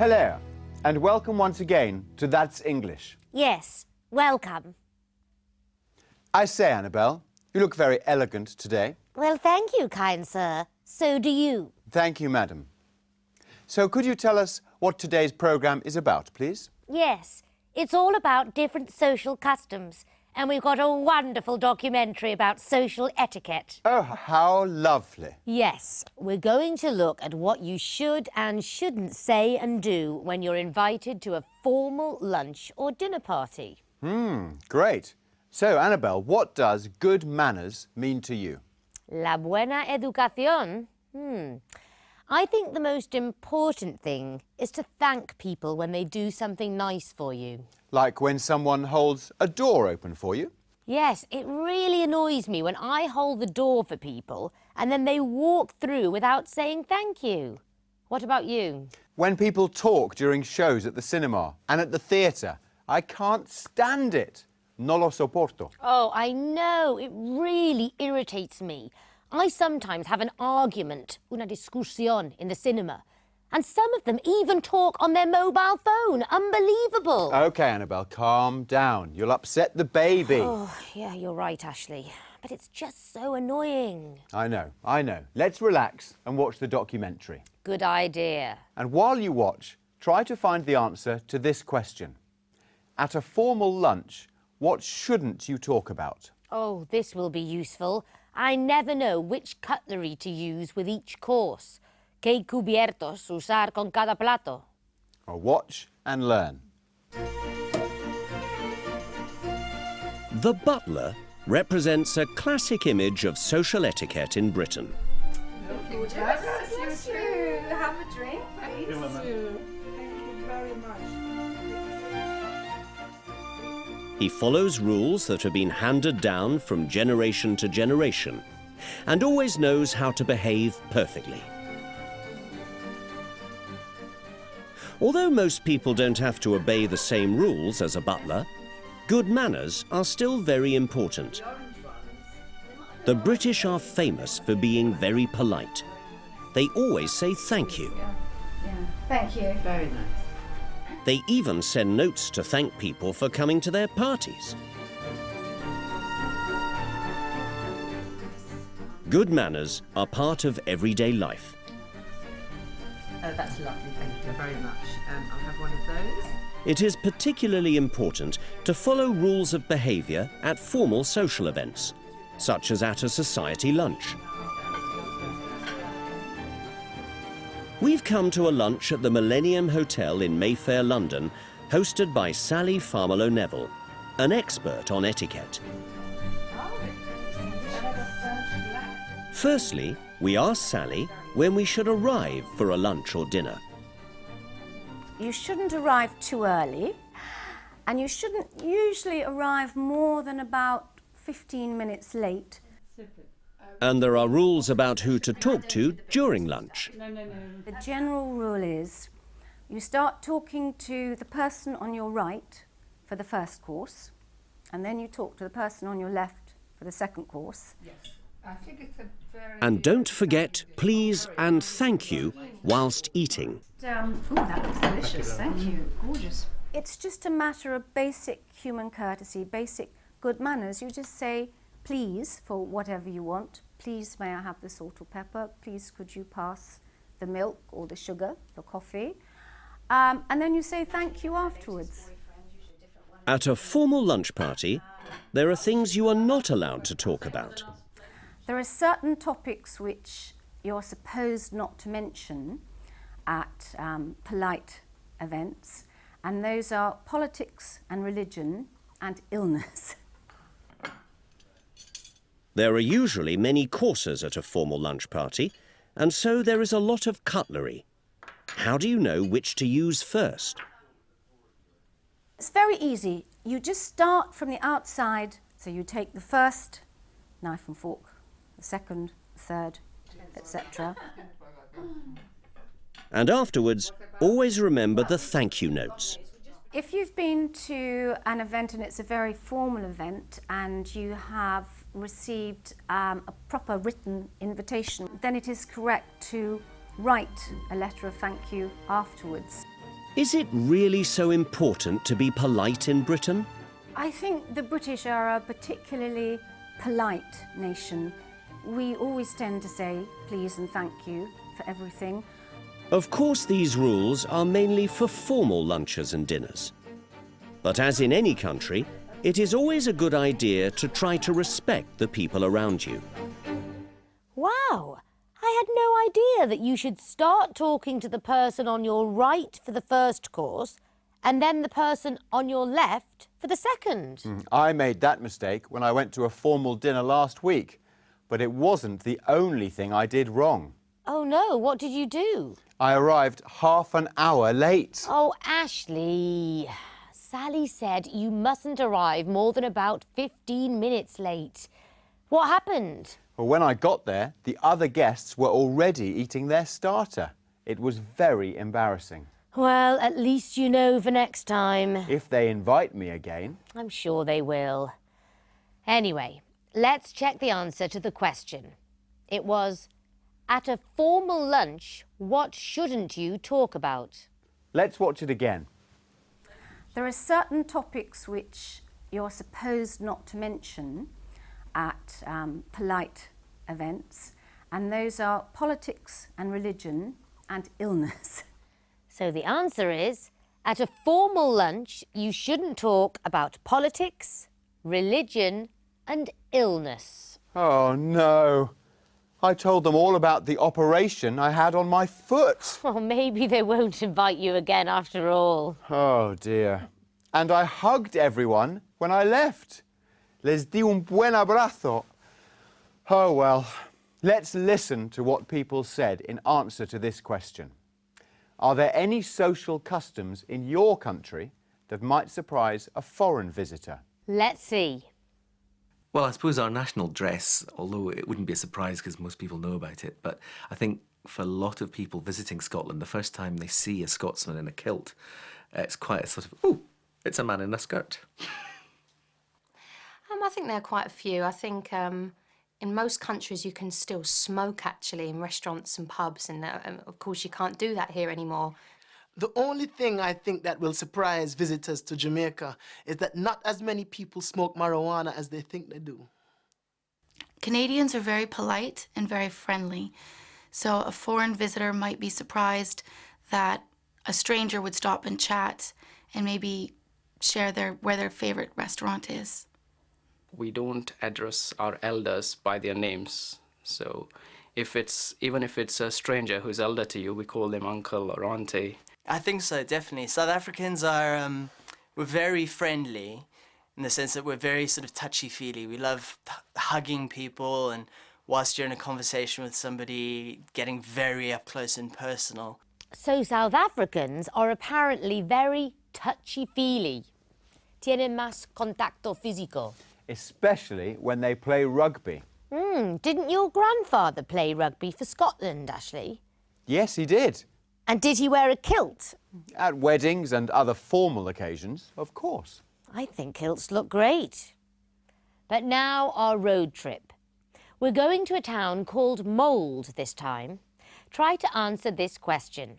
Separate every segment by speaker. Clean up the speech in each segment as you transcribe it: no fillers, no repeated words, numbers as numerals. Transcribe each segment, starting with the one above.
Speaker 1: Hello, and welcome once again to That's English.
Speaker 2: Yes, welcome.
Speaker 1: I say, Annabelle, you look very elegant today.
Speaker 2: Well, thank you, kind sir. So do you.
Speaker 1: Thank you, madam. So could you tell us what today's programme is about, please?
Speaker 2: Yes, it's all about different social customs. And we've got a wonderful documentary about social etiquette.
Speaker 1: Oh, how lovely.
Speaker 2: Yes, we're going to look at what you should and shouldn't say and do when you're invited to a formal lunch or dinner party.
Speaker 1: Great. So, Annabelle, what does good manners mean to you?
Speaker 2: La buena educación? I think the most important thing is to thank people when they do something nice for you.
Speaker 1: Like when someone holds a door open for you?
Speaker 2: Yes, it really annoys me when I hold the door for people and then they walk through without saying thank you. What about you?
Speaker 1: When people talk during shows at the cinema and at the theatre, I can't stand it. No lo soporto.
Speaker 2: Oh, I know. It really irritates me. I sometimes have an argument, una discusión, in the cinema. And some of them even talk on their mobile phone. Unbelievable.
Speaker 1: OK, Annabelle, calm down. You'll upset the baby.
Speaker 2: Oh, yeah, you're right, Ashley. But it's just so annoying.
Speaker 1: I know. Let's relax and watch the documentary.
Speaker 2: Good idea.
Speaker 1: And while you watch, try to find the answer to this question. At a formal lunch, what shouldn't you talk about?
Speaker 2: Oh, this will be useful. I never know which cutlery to use with each course. ¿Qué cubiertos usar con cada plato?
Speaker 1: Well, watch and learn.
Speaker 3: The butler represents a classic image of social etiquette in Britain.
Speaker 4: Yes, you too. Have a drink, please. Thank you very much.
Speaker 3: He follows rules that have been handed down from generation to generation and always knows how to behave perfectly. Although most people don't have to obey the same rules as a butler, good manners are still very important. The British are famous for being very polite. They always say thank you.
Speaker 4: Yeah. Thank you. Very nice.
Speaker 3: They even send notes to thank people for coming to their parties. Good manners are part of everyday life.
Speaker 5: Oh, that's lovely, thank you very much. I'll have one of those.
Speaker 3: It is particularly important to follow rules of behaviour at formal social events, such as at a society lunch. We've come to a lunch at the Millennium Hotel in Mayfair, London, hosted by Sally Farmiloe-Neville, an expert on etiquette. Firstly, we asked Sally when we should arrive for a lunch or dinner.
Speaker 6: You shouldn't arrive too early, and you shouldn't usually arrive more than about 15 minutes late.
Speaker 3: And there are rules about who to talk to during lunch.
Speaker 6: The general rule is you start talking to the person on your right for the first course, and then you talk to the person on your left for the second course.
Speaker 4: I think it's a very...
Speaker 3: And don't forget please and thank you whilst eating.
Speaker 4: oh, that looks delicious. Thank you. Gorgeous.
Speaker 6: It's just a matter of basic human courtesy, basic good manners. You just say please for whatever you want. Please, may I have the salt or pepper? Please, could you pass the milk or the sugar, the coffee? And then you say thank you afterwards.
Speaker 3: At a formal lunch party, there are things you are not allowed to talk about.
Speaker 6: There are certain topics which you're supposed not to mention at polite events, and those are politics and religion and illness.
Speaker 3: There are usually many courses at a formal lunch party, and so there is a lot of cutlery. How do you know which to use first?
Speaker 6: It's very easy. You just start from the outside, so you take the first knife and fork, the second, third, etc.
Speaker 3: And afterwards, always remember the thank you notes.
Speaker 6: If you've been to an event and it's a very formal event and you have received a proper written invitation, then it is correct to write a letter of thank you afterwards.
Speaker 3: Is it really so important to be polite in Britain?
Speaker 6: I think the British are a particularly polite nation. We always tend to say please and thank you for everything.
Speaker 3: Of course, these rules are mainly for formal lunches and dinners. But as in any country, it is always a good idea to try to respect the people around you.
Speaker 2: Wow! I had no idea that you should start talking to the person on your right for the first course and then the person on your left for the second.
Speaker 1: I made that mistake when I went to a formal dinner last week, but it wasn't the only thing I did wrong.
Speaker 2: Oh no, what did you do?
Speaker 1: I arrived half an hour late.
Speaker 2: Oh, Ashley, Sally said you mustn't arrive more than about 15 minutes late. What happened?
Speaker 1: Well, when I got there, the other guests were already eating their starter. It was very embarrassing.
Speaker 2: Well, at least you know for next time.
Speaker 1: If they invite me again.
Speaker 2: I'm sure they will. Anyway, let's check the answer to the question. It was, at a formal lunch, what shouldn't you talk about?
Speaker 1: Let's watch it again.
Speaker 6: There are certain topics which you're supposed not to mention at polite events, and those are politics and religion and illness.
Speaker 2: So the answer is, at a formal lunch, you shouldn't talk about politics, religion and illness.
Speaker 1: Oh, no. I told them all about the operation I had on my foot.
Speaker 2: Well, maybe they won't invite you again after all.
Speaker 1: Oh, dear. And I hugged everyone when I left. Les di un buen abrazo. Oh, well, let's listen to what people said in answer to this question. Are there any social customs in your country that might surprise a foreign visitor?
Speaker 2: Let's see.
Speaker 7: Well, I suppose our national dress, although it wouldn't be a surprise because most people know about it, but I think for a lot of people visiting Scotland, the first time they see a Scotsman in a kilt, it's quite a sort of, oh, it's a man in a skirt.
Speaker 8: I think there are quite a few. I think in most countries you can still smoke, actually, in restaurants and pubs, and of course you can't do that here anymore.
Speaker 9: The only thing I think that will surprise visitors to Jamaica is that not as many people smoke marijuana as they think they do.
Speaker 10: Canadians are very polite and very friendly, so a foreign visitor might be surprised that a stranger would stop and chat and maybe share where their favorite restaurant is.
Speaker 11: We don't address our elders by their names. So even if it's a stranger who's elder to you, we call them uncle or auntie.
Speaker 12: I think so, definitely. South Africans are, we're very friendly in the sense that we're very sort of touchy-feely. We love hugging people, and whilst you're in a conversation with somebody, getting very up close and personal.
Speaker 2: So South Africans are apparently very touchy-feely. Tienen más contacto físico.
Speaker 1: Especially when they play rugby.
Speaker 2: Didn't your grandfather play rugby for Scotland, Ashley?
Speaker 1: Yes, he did.
Speaker 2: And did he wear a kilt?
Speaker 1: At weddings and other formal occasions, of course.
Speaker 2: I think kilts look great. But now our road trip. We're going to a town called Mould this time. Try to answer this question.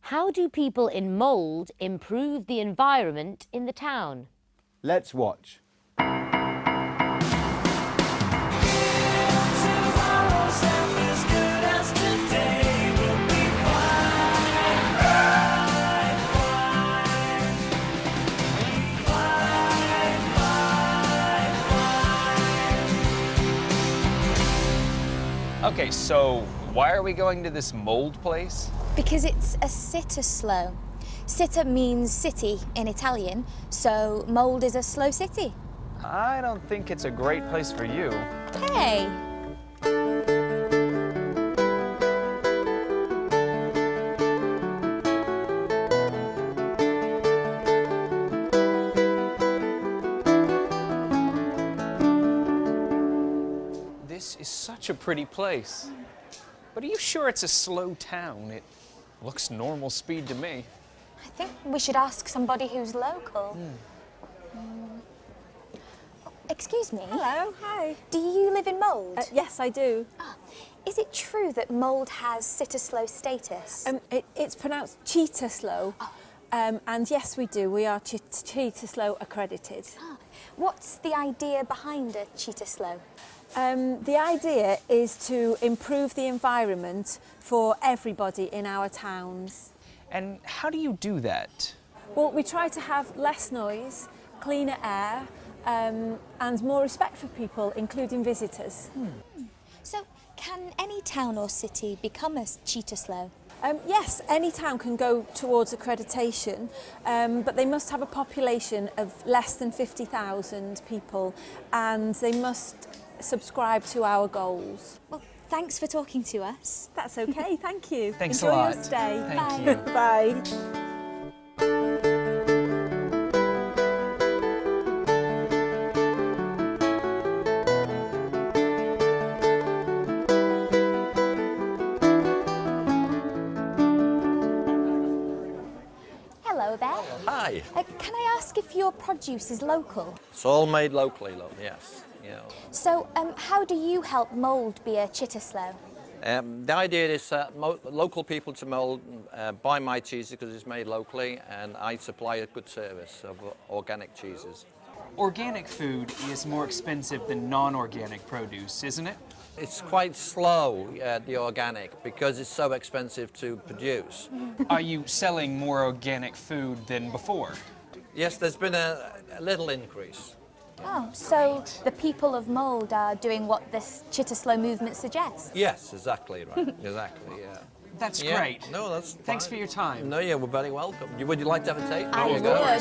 Speaker 2: How do people in Mould improve the environment in the town?
Speaker 1: Let's watch.
Speaker 13: Okay, so why are we going to this Mould place?
Speaker 14: Because it's a sitter slow. Sitter means city in Italian, so Mould is a slow city.
Speaker 13: I don't think it's a great place for you.
Speaker 14: Hey!
Speaker 13: This is such a pretty place. But are you sure it's a slow town? It looks normal speed to me.
Speaker 14: I think we should ask somebody who's local. Excuse me.
Speaker 15: Hello, hi.
Speaker 14: Do you live in Mould?
Speaker 15: Yes, I do.
Speaker 14: Oh, is it true that Mould has sitter slow status?
Speaker 15: It's pronounced cheetah slow.
Speaker 14: Oh,
Speaker 15: And yes, we do. We are Cheetah accredited.
Speaker 14: What's the idea behind a Cheetah Slow?
Speaker 15: The idea is to improve the environment for everybody in our towns.
Speaker 13: And how do you do that?
Speaker 15: Well, we try to have less noise, cleaner air, and more respect for people, including visitors.
Speaker 14: So, can any town or city become a Cheetah Slow?
Speaker 15: Yes, any town can go towards accreditation, but they must have a population of less than 50,000 people, and they must subscribe to our goals.
Speaker 14: Well, thanks for talking to us.
Speaker 15: That's okay, thank you.
Speaker 13: Thanks
Speaker 15: Enjoy
Speaker 13: a lot.
Speaker 15: your stay.
Speaker 13: Thank
Speaker 15: Bye.
Speaker 13: you.
Speaker 15: Bye.
Speaker 14: Hello there.
Speaker 16: Hi.
Speaker 14: Can I ask if your produce is local?
Speaker 16: It's all made locally, yes. Yeah.
Speaker 14: So, how do you help mould be a Cheetah Slow?
Speaker 16: The idea is local people to mould, buy my cheese because it's made locally, and I supply a good service of organic cheeses.
Speaker 13: Organic food is more expensive than non-organic produce, isn't it?
Speaker 16: It's quite slow, the organic, because it's so expensive to produce.
Speaker 13: Are you selling more organic food than before?
Speaker 16: Yes, there's been a little increase.
Speaker 14: Oh, so the people of Mould are doing what this Cheetah Slow movement suggests?
Speaker 16: Yes, exactly right. Exactly, yeah.
Speaker 13: That's
Speaker 16: Yeah.
Speaker 13: great.
Speaker 16: No, that's
Speaker 13: Thanks
Speaker 16: fine.
Speaker 13: for your time.
Speaker 16: No, yeah, we're very welcome. Would you like to have a taste?
Speaker 14: I
Speaker 16: There you go.
Speaker 14: would.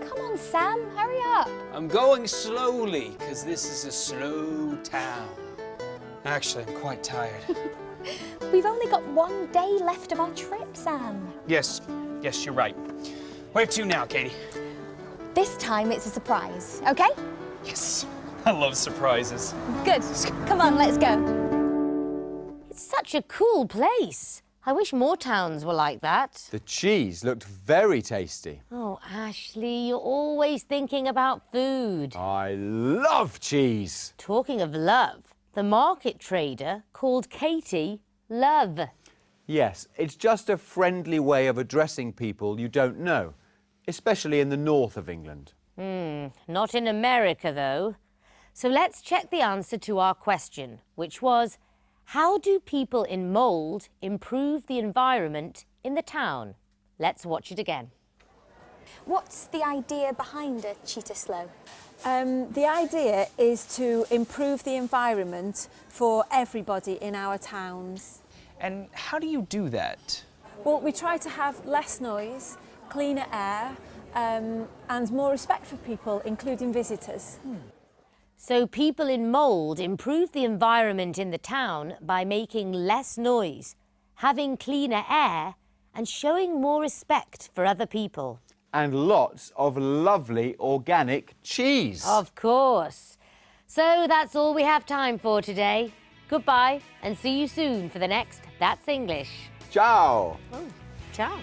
Speaker 14: Come on, Sam, hurry up.
Speaker 13: I'm going slowly, because this is a slow town. Actually, I'm quite tired.
Speaker 14: We've only got one day left of our trip, Sam.
Speaker 13: Yes, you're right. Where to now, Katie?
Speaker 14: This time it's a surprise, okay?
Speaker 13: Yes, I love surprises.
Speaker 14: Good. Come on, let's go.
Speaker 2: It's such a cool place. I wish more towns were like that.
Speaker 1: The cheese looked very tasty.
Speaker 2: Oh, Ashley, you're always thinking about food.
Speaker 1: I love cheese.
Speaker 2: Talking of love, the market trader called Katie Love.
Speaker 1: Yes, it's just a friendly way of addressing people you don't know, especially in the north of England.
Speaker 2: Not in America, though. So let's check the answer to our question, which was, how do people in Mould improve the environment in the town? Let's watch it again.
Speaker 14: What's the idea behind a Cheetah Slow?
Speaker 15: The idea is to improve the environment for everybody in our towns.
Speaker 13: And how do you do that?
Speaker 15: Well, we try to have less noise, cleaner air, and more respect for people, including visitors.
Speaker 2: So people in Mould improve the environment in the town by making less noise, having cleaner air, and showing more respect for other people.
Speaker 1: And lots of lovely organic cheese.
Speaker 2: Of course. So that's all we have time for today. Goodbye, and see you soon for the next That's English.
Speaker 1: Ciao.
Speaker 2: Oh, ciao.